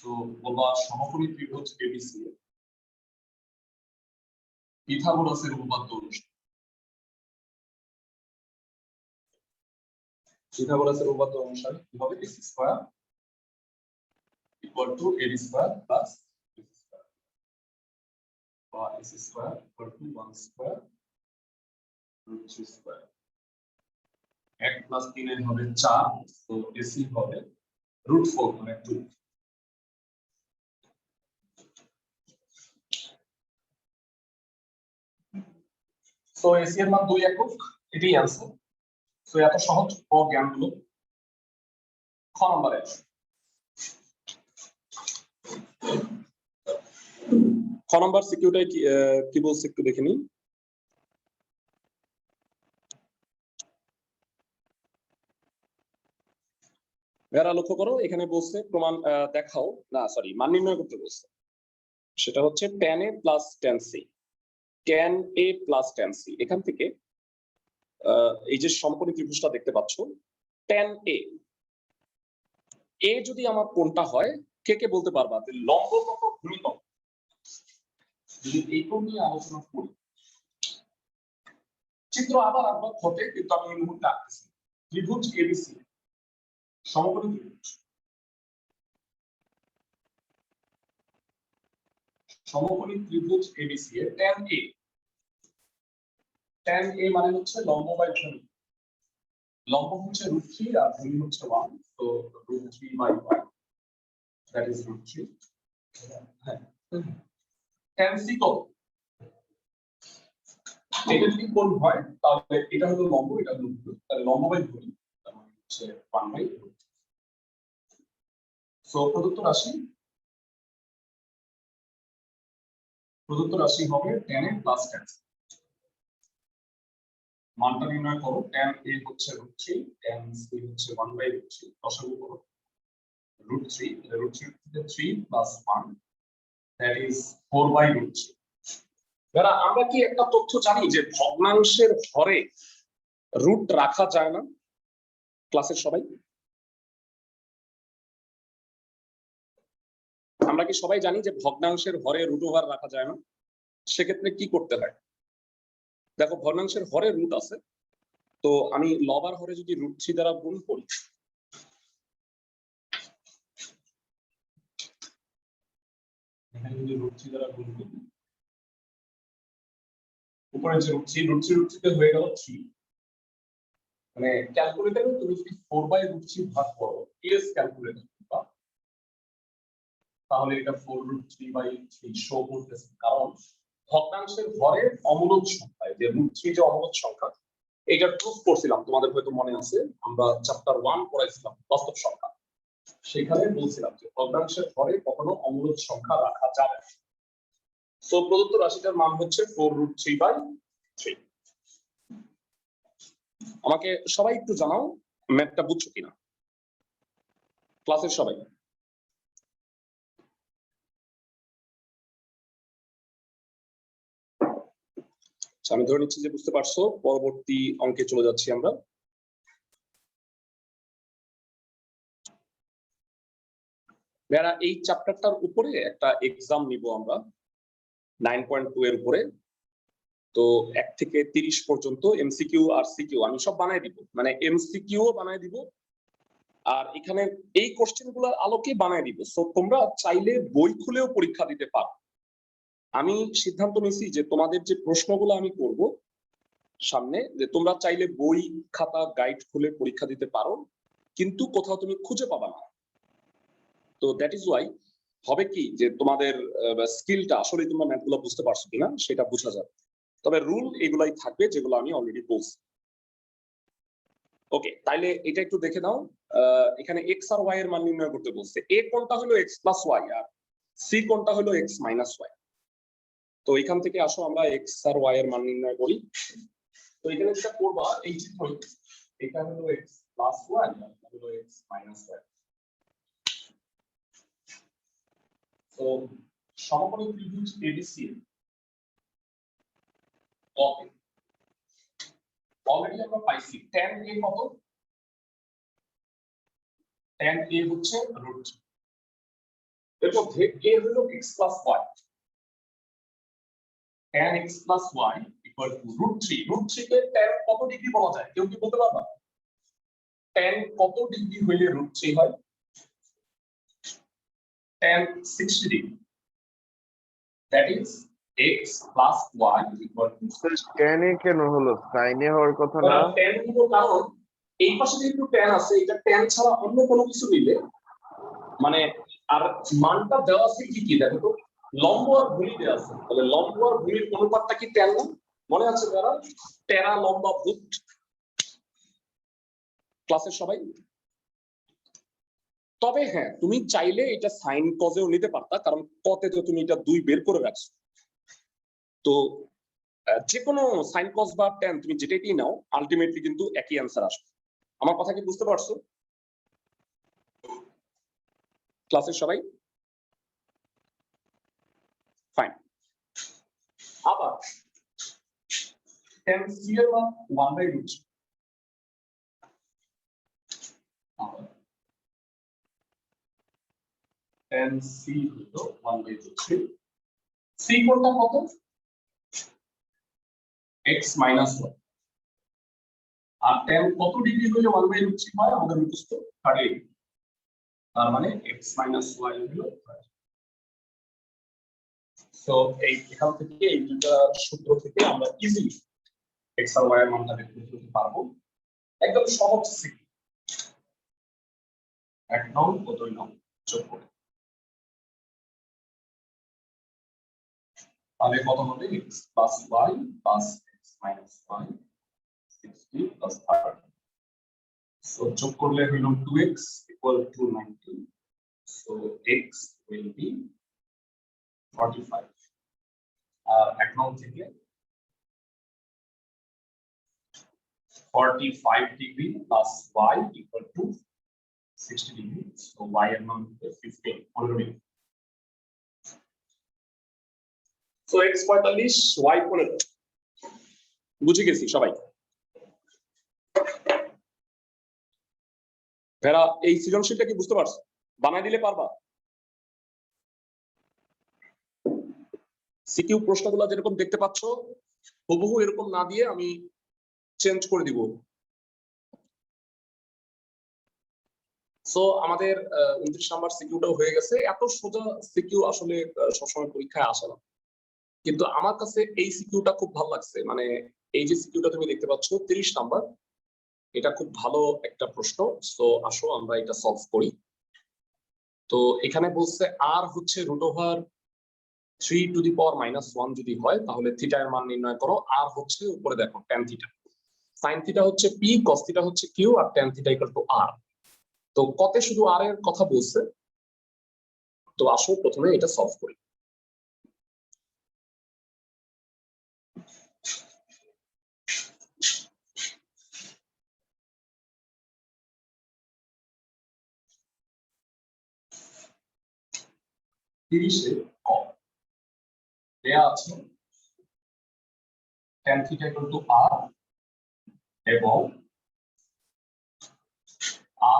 তো বলবা সমকোণী ত্রিভুজ এবিসি পিথাগোরাসের উপপাদ্য অনুসারে। পিথাগোরাসের উপপাদ্য অনুসারে কি হবে? AC square equal to AB square plus BC square, বা AC square equal to 1 square √3 square. 1 plus 3 এর হবে 4, তো এসি হবে √4 মানে 2। সো এসি এর মান 2 একক, এটাই आंसर। সো এত সহজ জ্ঞানগুলো। খ নম্বরে খ নম্বর সিকিউরিটি কি বলছে একটু দেখে নিই। এরা লক্ষ্য করো এখানে বলছে প্রমাণ দেখাও, না সরি মান নির্ণয় করতে বলছে। সেটা হচ্ছে tan a plus tan c, tan a plus tan c। এখান থেকে এই যে সমকোণী ত্রিভুজটা দেখতে পাচ্ছ, tan a, a যদি আমার কোণটা হয় কে বলতে পারবা যে লম্ব কত ভূমি কত? যদি এইটা নিয়ে আলোচনা করি, চিত্র আবার আবার ঘটে, কিন্তু আমি এই মুহূর্তে আঁকতেছি। ত্রিভুজ এবিসি, সমকোণী ত্রিভুজ, সমকোণী ত্রিভুজ এবিসি এর tan a, tan a মানে হচ্ছে লম্ব বাই ভূমি। লম্ব হচ্ছে √3 আর ভূমি হচ্ছে 1, তো √3/1, that is √3. হ্যাঁ, tan c কত? এটা যদি কোণ হয় তাহলে এটা হলো লম্ব, এটা হলো ভূমি, তাহলে লম্ব বাই ভূমি তার মানে হচ্ছে 1/√3. সো প্রদত্ত রাশি হবে tan a plus tan c। মানটা নির্ণয় করো। tan a হচ্ছে √3, tan c হচ্ছে 1/√3, দশমিক করো √3, √3 থেকে 3 প্লাস 1, that is 4/√3. যারা আমরা কি একটা তথ্য জানি যে ভগ্নাংশের হরে রুট রাখা যায় না? ক্লাসের সবাই আমরা কি সবাই জানি যে ভগ্নাংশের হরে রুট ওভার রাখা যায় না? সেক্ষেত্রে কি করতে হয়? দেখো, ভগ্নাংশের হরে রুট আছে, তো আমি লবার হরে যদি √3 দ্বারা গুণ করি, এখানে যদি √3 দ্বারা গুণ করি, উপরে যে √3 তে হয়ে গেল 3, মানে ক্যালকুলেটরে তুমি যদি 4/√3 ভাগ করো, ইএস ক্যালকুলেটর, তাহলে এটা 4√3/3 শো করতেছে, কারণ ভগ্নাংশের হরের অমূলদ সংখ্যা, যে √3 যে অমূলদ সংখ্যা, এটা প্রুফ করছিলাম, তোমাদের হয়তো মনে আছে, আমরা চ্যাপ্টার 1 পড়াইছিলাম বাস্তব সংখ্যা, সেখানে বলছিলাম যে ভগ্নাংশের হরে কখনো অমূলদ সংখ্যা রাখা যাবে না। সো প্রদত্ত রাশিটার মান হচ্ছে 4√3/3। আমাকে সবাই একটু জানাও ম্যাথটা বুঝছো কিনা, ক্লাসের সবাই। আমি ধরে নিচ্ছি যে বুঝতে পারছো। পরবর্তী অঙ্কে চলে যাচ্ছি আমরা। যারা এই চ্যাপ্টারটার উপরে একটা এক্সাম নিব আমরা 9.2 এর উপরে, তো 1 থেকে 30 পর্যন্ত এমসিকিউ আর সিকিউ আমি সব বানাই দিব, মানে এমসিকিউ বানাই দিব, আর এখানে এই কোশ্চেনগুলোর আলোকে বানাই দিব। সো তোমরা চাইলে বই খুলেও পরীক্ষা দিতে পারো। আমি সিদ্ধান্ত নিয়েছি যে তোমাদের যে প্রশ্নগুলো আমি করব সামনে, যে তোমরা চাইলে বই খাতা গাইড খুলে পরীক্ষা দিতে পারো, কিন্তু কোথাও তুমি খুঁজে পাবা না। তো দ্যাট ইজ ওয়াই হবে কি যে তোমাদের স্কিলটা আসলে তোমরা ম্যাথগুলো বুঝতে পারছো কিনা সেটা বোঝা যাবে। তবে রুল এগুলাই থাকবে যেগুলো আমি অলরেডি বলছি। ওকে, তাইলে এটা একটু দেখে নাও। এখানে এক্স আর ওয়াই এর মান নির্ণয় করতে বলছে। এ কোনটা হলো এক্স প্লাস ওয়াই আর সি কোনটা হলো এক্স মাইনাস ওয়াই। তো এখান থেকে আসো আমরা এক্স আর ওয়াই এর মান নির্ণয় করি। তো এখানে যেটা করবা, এই চিত্র, এটা হলো এক্স প্লাস ওয়াই আর এটা হলো এক্স মাইনাস ওয়াই। তো সমকোণী ত্রিভুজ এবিসি ওকে, অলরেডি আমরা পাইছি tan a কত? tan a হচ্ছে √3, এর মধ্যে a হলো x plus y, tan x plus y equal to √3। √3 K tan কত ডিগ্রি বলা যায়, কেউ কি বলতে পারবা? tan কত ডিগ্রি হইলে √3 হয়? tan 60 degree, that is x plus y equal to tan এ কেন হলো, sin এ হওয়ার কথা না? tan নিব কারণ এই পাশে যেহেতু tan আছে, এটা tan ছাড়া অন্য কোনো কিছু নিলে মানে, আর মানটা দেওয়া আছে কি কি দেখো তো, লম্ব আর ভূমি দেওয়া আছে, তাহলে লম্ব আর ভূমির অনুপাতটা কি tan না? মনে আছে যারা টেরা লম্বা ভূত ক্লাসের সবাই? তবে হ্যাঁ, তুমি চাইলে এটা সাইন কজেও নিতে পারতা, কারণ কতে তো তুমি এটা 2 বের করে রাখছো। তো যে কোনো সাইন কজ বা ট্যান তুমি যেটাই নাও, আলটিমেটলি কিন্তু একই অ্যান্সার আসবে। আমার কথা কি বুঝতে পারছো ক্লাসের সবাই? ফাইন। আবার tan c এর মান 1/√3, tan c হলো 1/3 c কোণটা কত x minus 1 আর tan কত ডিগ্রি হলে 1/3 হয় আমাদের মুখস্থ 30 তার মানে x minus y হলো 30 সো এই এখান থেকে এই দুটো সূত্র থেকে আমরা ইজিলি x আর y এর মানটা বের করতে পারবো একদম সহজ সিক এক নং ও দুই নং যোগ করে তাহলে কত হবে x plus y plus x minus y 60 plus 30 so যোগ করলে হলো 2x equal to 90 so x will be 45 আর এক নং থেকে 45 degree plus y equal to 60 degree so y এর মান 15 already so x 45 y 15 বুঝে গেছি সবাই ভেরা এই সৃজনশীলটা কি বুঝতে পারছো বানাই দিলে পারবা সিকিউ প্রশ্নগুলো যেরকম দেখতে পাচ্ছ হুবহু এরকম না দিয়ে আমি চেঞ্জ করে দিব সো আমাদের 29 নাম্বার সিকিউটাও হয়ে গেছে এত সোজা সিকিউ আসলে সবসময় পরীক্ষায় আসে না কিন্তু আমার কাছে এই সিকিউটা খুব ভালো লাগছে মানে এই যে সিকিউটা তুমি দেখতে পাচ্ছ 30 নাম্বার এটা খুব ভালো একটা প্রশ্ন সো আসো আমরা এটা সলভ করি তো এখানে বলছে আর হচ্ছে √3 টু দি পাওয়ার -1 যদি হয় তাহলে থিটা এর মান নির্ণয় করো আর হচ্ছে উপরে দেখো tan থিটা sin থিটা হচ্ছে p cos থিটা হচ্ছে q আর tan থিটা = r তো কতে শুধু r এর কথা বলছে তো আসো প্রথমে এটা সলভ করি তিরিশে ক দেয়া আছে tan থিটা = r এবং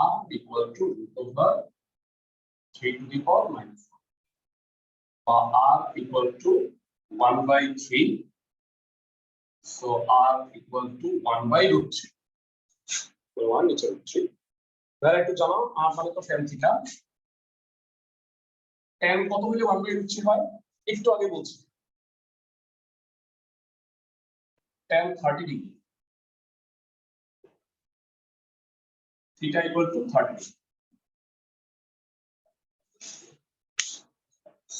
r = √3 টু দি পাওয়ার -1 বা r = 1/3 so r = 1/√3 1 নিচে √3 এবার একটু জানো r মানে তো tan থিটা tan কত হলে 1/√3 হয় একটু আগে বলছি tan 30 ডিগ্রি থিটা = 30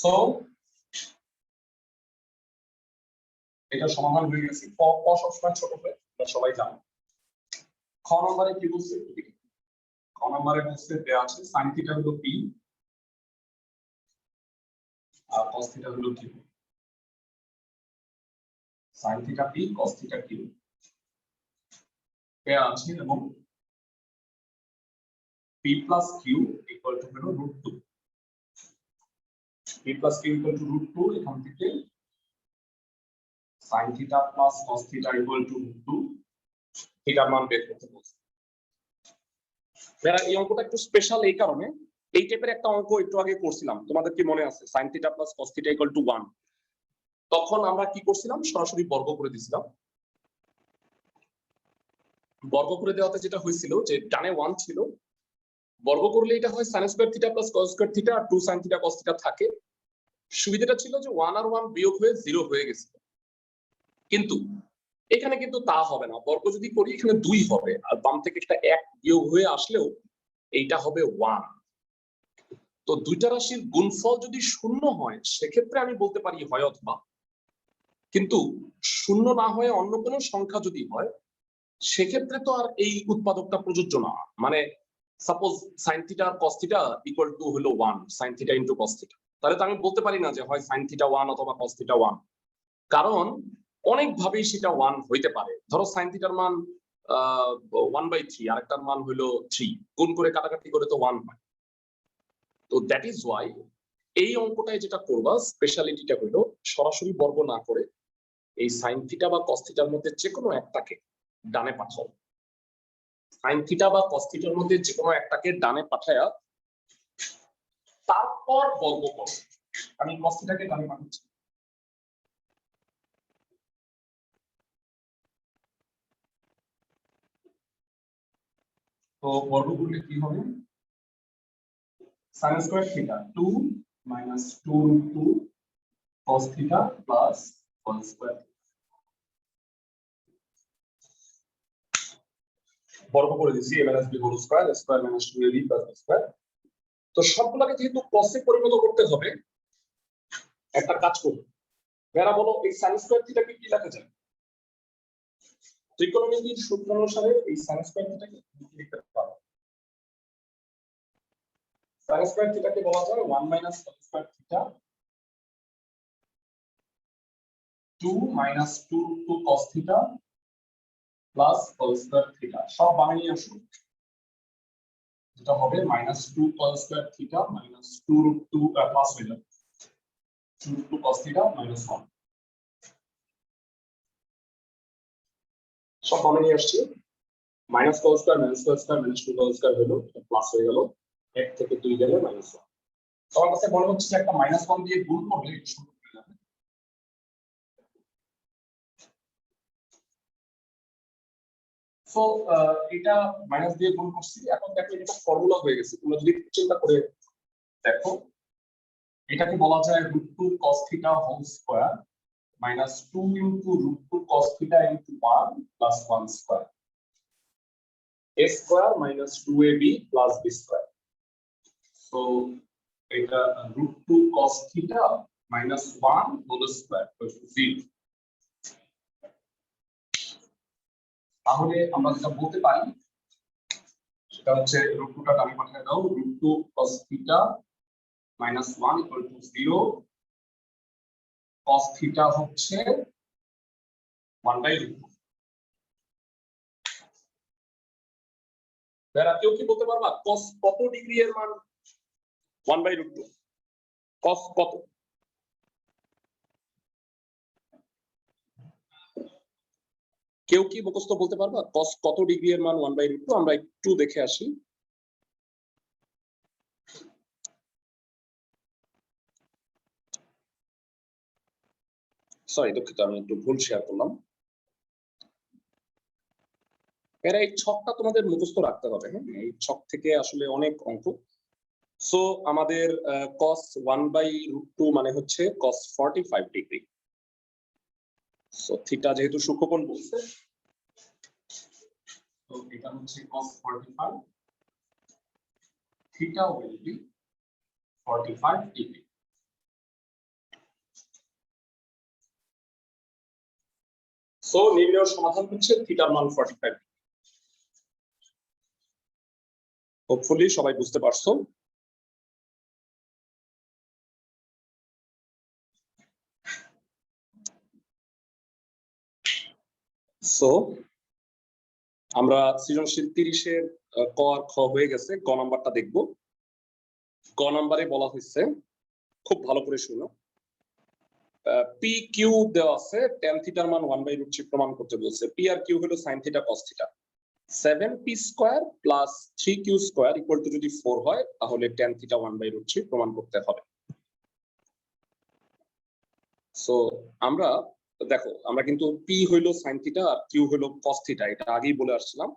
সো এটা সমাধান হয়ে গেছে ক সবসময় ছোট হয় এটা সবাই জানো খ নম্বরে কি বলছে খ নম্বরে বলছে দেয়া আছে sin থিটা হলো p আর cos থিটা হলো q sin theta p cos theta q দেয়া আছে এবং p plus q equal to হলো √2 p plus q equal to √2 এখান থেকে sin theta plus cos theta equal to √2 থিটার মান বের করতে বলছে এরা এই অঙ্কটা একটু স্পেশাল এই কারণে এই টাইপের একটা অঙ্ক একটু আগে করছিলাম তোমাদের কি মনে আছে sin theta plus cos theta equal to 1 তখন আমরা কি করছিলাম সরাসরি বর্গ করে দিয়েছিলাম বর্গ করে দেওয়াতে যেটা হয়েছিল যে ডানে 1 ছিল বর্গ করলে এটা হয় sin square theta plus cos square theta আর 2 sin থিটা cos থিটা থাকে সুবিধাটা ছিল যে 1 আর 1 বিয়োগ হয়ে 0 হয়ে গেছে কিন্তু এখানে কিন্তু তা হবে না বর্গ যদি করি এখানে 2 হবে আর বাম থেকে একটা 1 বিয়োগ হয়ে আসলেও এইটা হবে 1 তো দুইটা রাশির গুণফল যদি শূন্য হয় সেক্ষেত্রে আমি বলতে পারি হয় অথবা কিন্তু শূন্য না হয়ে অন্য কোনো সংখ্যা যদি হয় সেক্ষেত্রে তো আর এই উৎপাদকটা প্রযোজ্য না মানে সাপোজ sin থিটা আর cos থিটা = হলো 1 sin থিটা * cos থিটা তাহলে তো আমি বলতে পারি না যে হয় sin থিটা 1 অথবা cos থিটা 1 কারণ অনেক ভাবেই সেটা 1 হইতে পারে ধরো sin থিটার মান 1/3 আরেকটার মান হলো 3 গুণ করে কাটাকাটি করে তো 1 হয় তো দ্যাট ইজ ওয়াই এই অঙ্কটায় যেটা করবা স্পেশালিটিটা হলো সরাসরি বর্গ না করে এই sin থিটা বা cos থিটার মধ্যে যে কোনো একটাকে ডানে পাঠাও sin থিটা বা cos থিটার মধ্যে যে কোনো একটাকে ডানে পাঠায়া তারপর বর্গ করো। আমি cos θ কে ডানে পাঠাচ্ছি। তো বর্গ করলে কি হবে? sin square θ 2 minus 2 cos θ plus 1 square. বর্গ করে দিয়েছি a minus b whole square square minus 2ab plus b square। তো সবগুলোকে যেহেতু cos এ পরিণত করতে হবে, একটা কাজ করব। এরা বলো এই sin স্কয়ার θ কে কি লেখা যায়? ত্রিকোণমিতির সূত্র অনুসারে এই sin স্কয়ার θ কে কি লিখতে পারো? sin স্কয়ার θ কে বলা যায় 1 minus cos square θ 2 minus 2 cos θ plus cos square θ। সব বামে নিয়ে আসো, যেটা হবে minus 2 cos square θ minus 2 plus হয়ে যাবে 2 cos θ minus 1। সব বামে নিয়ে আসছি, minus cos square minus cos square minus 2 cos square হলো প্লাস হয়ে গেল 1 থেকে 2 গেলে minus 1। তো আমার কাছে মনে হচ্ছে যে একটা minus 1 দিয়ে গুণ করলে এটা শুরু হয়ে যাবে। সো এটা মাইনাস দিয়ে গুণ করছি, এখন দেখো এটা ফর্মুলা হয়ে গেছে। তোমরা যদি চিন্তা করে দেখো, এটাকে বলা যায় √2 cos θ whole square minus 2 into √2 cos θ into 1 plus 1 square a square minus 2ab plus b স্কয়ার। সো এটা √2 cos θ minus 1 whole square equals to 0। তাহলে আমরা যেটা বলতে পারি সেটা হচ্ছে √2 টা ডানে পাঠিয়ে দাও, √2 cos θ minus 1 equal to 0। cos θ হচ্ছে 1/√2। যারা কেউ কি বলতে পারবা cos কত ডিগ্রি এর মান 1/√2? cos কত? কেউ কি মুখস্থ বলতে পারবা cos কত ডিগ্রি এর মান 1/√2? আমরা একটু দেখে আসি। সরি দুঃখিত, আমি একটু ভুল শেয়ার করলাম। এরা এই ছকটা তোমাদের মুখস্থ রাখতে হবে। হ্যাঁ, এই ছক থেকে আসলে অনেক অঙ্ক। সো আমাদের cos 1/√2 মানে হচ্ছে cos 45 ডিগ্রি। সো থিটা যেহেতু সূক্ষ্মকোণ বলছে, তো এটা হচ্ছে cos 45, theta will be 45 degree. So নির্ণয় সমাধান হচ্ছে থিটার মান 45। হোপফুলি সবাই বুঝতে পারছো। সো আমরা সৃজনশীল 30 এর ক আর খ হয়ে গেছে, গ নাম্বারটা দেখব। গ নাম্বারে বলা হয়েছে, খুব ভালো করে শুনো, পি কিউ দেওয়া আছে, tan থিটার মান 1/√3 প্রমাণ করতে বলছে। পি আর কিউ হলো sin theta cos theta. 7p square plus 3q square equal two যদি 4 হয়, তাহলে tan থিটা 1/√3 প্রমাণ করতে হবে। সো আমরা দেখো, আমরা কিন্তু পি হইলো sin থিটা আর কিউ হইলো cos থিটা, এটা আগেই বলে আসছিলাম।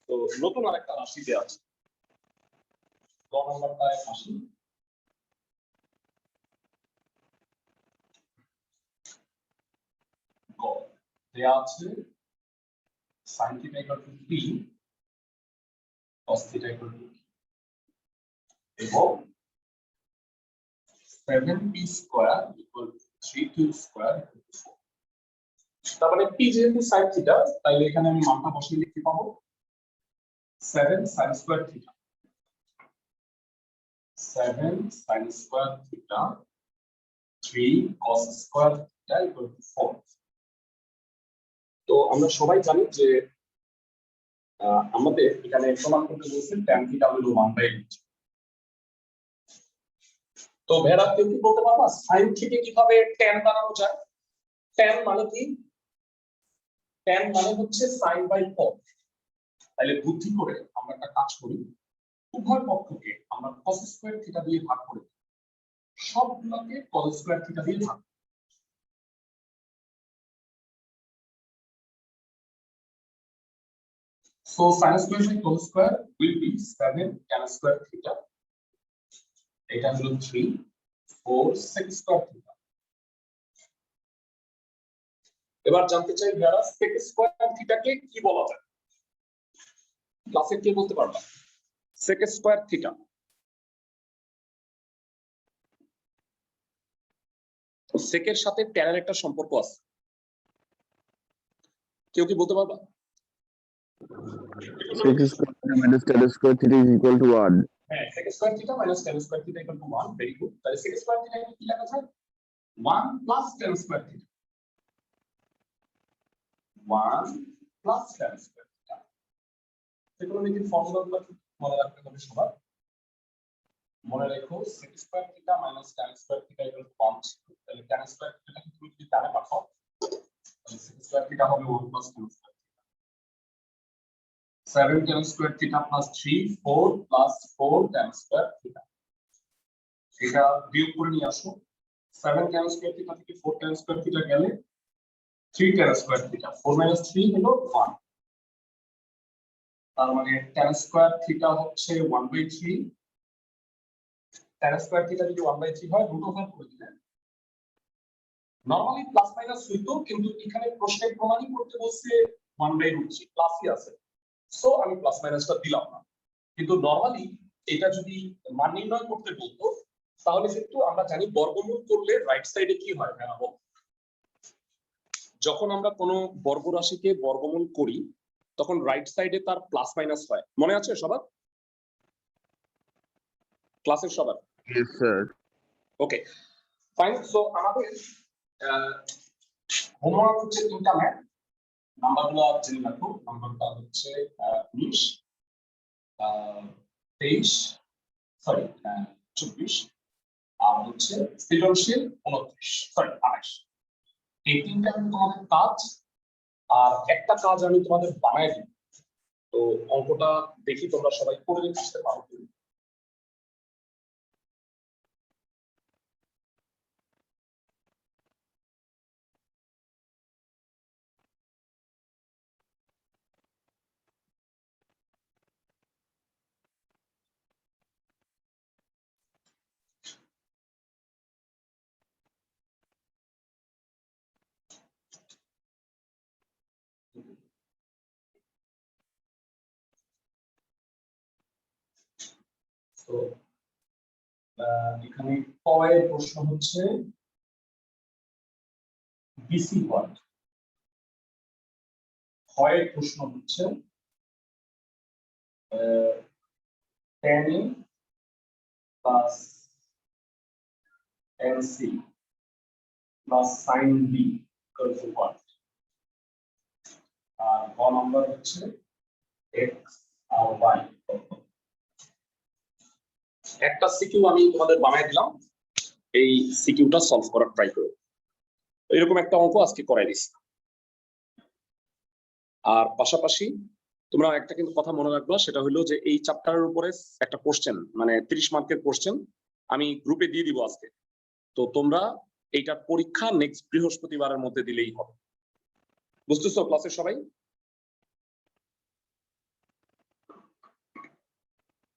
তো নতুন আরেকটা রাশি দেওয়া আছে, গ নাম্বারটায় আসি। গ দেওয়া আছে sin theta equal to p cos theta equal to এবং 7p square equal two 3q square equal two 4। তার মানে p যেহেতু sin থিটা, তাইলে এখানে আমি মানটা বসিয়ে লিখতে পাবো 7 sin square theta, 7 sin square theta 3 cos square theta equal to 4। তো আমরা সবাই জানি যে আমাদের এখানে প্রমাণ করতে বলছেন tan থিটা হলো 1/√3। তো ভেড়া কেউ কি বলতে পারবা sin থেকে কিভাবে tan বানানো যায়? tan মানে কি? tan মানে হচ্ছে sin/4। তাহলে বুদ্ধি করে আমরা একটা কাজ করি, উভয় পক্ষকে আমরা cos স্কয়ার থিটা দিয়ে ভাগ করে দিই। সবগুলোকে cos স্কয়ার থিটা দিয়ে ভাগ। So sin square by cos square will be 7 tan square theta. এটা হলো 3 4 sec square theta. এবার জানতে চাই যারা sec square theta কে কি বলা যায়? ক্লাসে কে বলতে পারবা? sec square theta sec এর সাথে tan এর একটা সম্পর্ক আছে। কেউ কি বলতে পারবা? sec square minus tan square theta is equal to 1. হ্যাঁ, sec square theta minus tan square theta equal to 1. Very good. তাহলে sec square theta কি লেখা যায়? 1 plus tan square theta. 1 plus tan square theta. trigonometric ফর্মুলাগুলো মনে রাখতে হবে সবার। মনে রেখো sec square theta minus tan square theta equal to 1. তাহলে tan square theta কে তুমি যদি ডানে পাঠাও তাহলে sec square theta হবে 1 plus tan square theta. 7 tan square theta plus 3 4 plus 4 tan square theta. এটা বিয়োগ করে নিয়ে আসো। 7 tan square theta থেকে 4 tan square theta গেলে 3 tan square theta। 4 minus 3 হলো 1। তার মানে tan square theta হচ্ছে 1/3। tan square theta যদি 1/3 হয় রুট ওভার করে দিলেন। নরমালি প্লাস মাইনাস হইতো, কিন্তু এখানে প্রশ্নে প্রমাণই করতে বলছে 1/√3 প্লাসই আছে, সো আমি প্লাস মাইনাসটা দিলাম না। কিন্তু নরমালি এটা যদি মান নির্ণয় করতে বলতো তাহলে কিন্তু আমরা জানি বর্গমূল করলে রাইট সাইডে কি হয় জানাবো। যখন আমরা কোনো বর্গ রাশিকে বর্গমূল করি তখন রাইট সাইডে তার প্লাস মাইনাস হয়, মনে আছে সবার? ক্লাসের সবার? Yes, sir. Okay fine. So আমাদের হোমওয়ার্ক হচ্ছে তিনটা ম্যাথ। নাম্বারগুলো জেনে রাখো। নাম্বারটা হচ্ছে 19 23 সরি 24 আর হচ্ছে সৃজনশীল 29 সরি 28। এই তিনটা কিন্তু তোমাদের কাজ, আর একটা কাজ আমি তোমাদের বানায় দিই। তো অঙ্কটা দেখি তোমরা সবাই করে আসতে পারো। তো এখানে কয়ের প্রশ্ন হচ্ছে বিসি ওয়াট, ক্ষয়ের প্রশ্ন হচ্ছে tan A plus tan C plus sin B equal to what? আর গ নাম্বার হচ্ছে x আর y। একটা সিকিউ আমি তোমাদের বানাই দিলাম, এই সিকিউটা সলভ করার ট্রাই করো। এরকম একটা অঙ্ক আজকে করাই দিছি। আর পাশাপাশি তোমরা একটা কিন্তু কথা মনে রাখবা, সেটা হলো যে এই চ্যাপ্টারের উপরে একটা কোশ্চেন মানে 30 মার্কের কোশ্চেন আমি গ্রুপে দিয়ে দিব আজকে। তো তোমরা এইটার পরীক্ষা নেক্সট বৃহস্পতিবারের মধ্যে দিলেই হবে। বুঝতেছো ক্লাসের সবাই?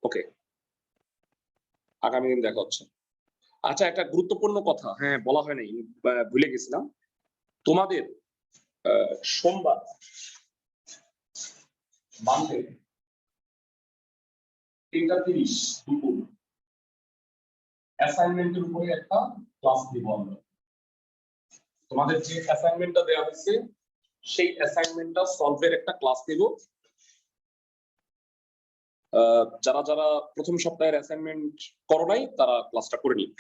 ওকে, আগামী দিন দেখা হচ্ছে। আচ্ছা, একটা গুরুত্বপূর্ণ কথা হ্যাঁ বলা হয় নাই, ভুলে গেছিলাম। তোমাদের সোমবার মানডে 3:30 দুপুর অ্যাসাইনমেন্টের উপরে একটা ক্লাস দিব আমরা। তোমাদের যে অ্যাসাইনমেন্টটা দেওয়া হয়েছে সেই অ্যাসাইনমেন্টটা সলভের একটা ক্লাস দেব। যারা যারা প্রথম সপ্তাহের অ্যাসাইনমেন্ট করো নাই তারা ক্লাসটা করে নিন।